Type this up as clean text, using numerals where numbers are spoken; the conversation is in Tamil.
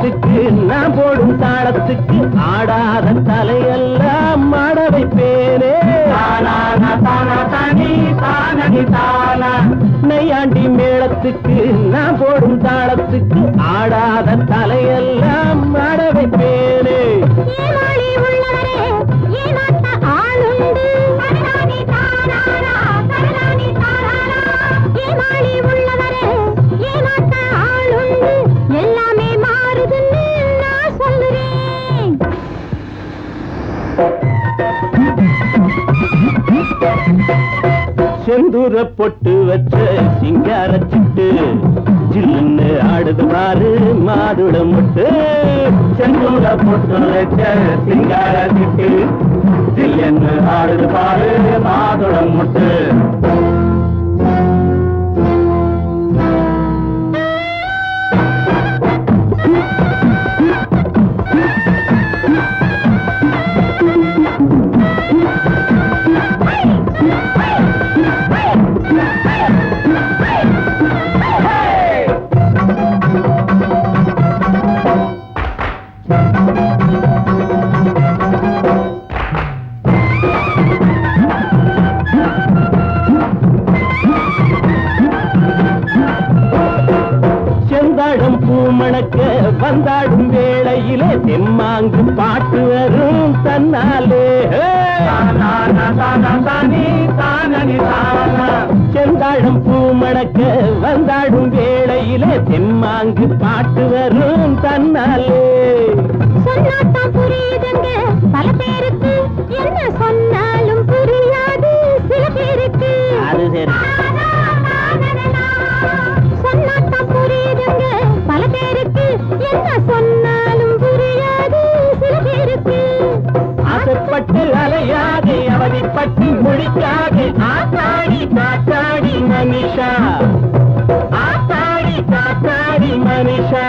மேளத்துக்கு நான் போடும் தாளத்துக்கு ஆடாத தலையெல்லாம் மாட வைப்பேனே. நையாண்டி மேளத்துக்கு நான் போடும் தாளத்துக்கு ஆடாத தலையெல்லாம் மாட வைப்பேனே. செந்தூர பொட்டு வச்ச சிங்கார சிட்டு ஜில்லுன்னு ஆடுது பாரு மாதுளம் முட்டு. செந்தூர பொட்டு வச்ச சிங்கார சிட்டு ஜில்லுன்னு ஆடுது பாரு மாதுளம் முட்டு. செந்தாழம் பூமணக்க வந்தாடும் வேளையிலே தெம்மாங்கு பாட்டு வரும் தன்னாலே. செந்தாழம் பூமணக்க வந்தாடும் வேளையிலே தெம்மாங்கு பாட்டு வரும் தன்னாலே. சொன்னாத்தான் புரியுதுங்க பல பேருக்கு, என்ன சொன்னாலும் புரியாது சில பேருக்கு. அது சரி. சொன்னாத்தான் புரியுதுங்க பல பேருக்கு, என்ன சொன்னாலும் புரியாது சில பேருக்கு. ஆசைப்பட்டு அலையாது அவதிப்பட்டு முடிக்காது ஆத்தாடி காத்தாடி மனிஷா, ஆத்தாடி காத்தாடி மனிஷா.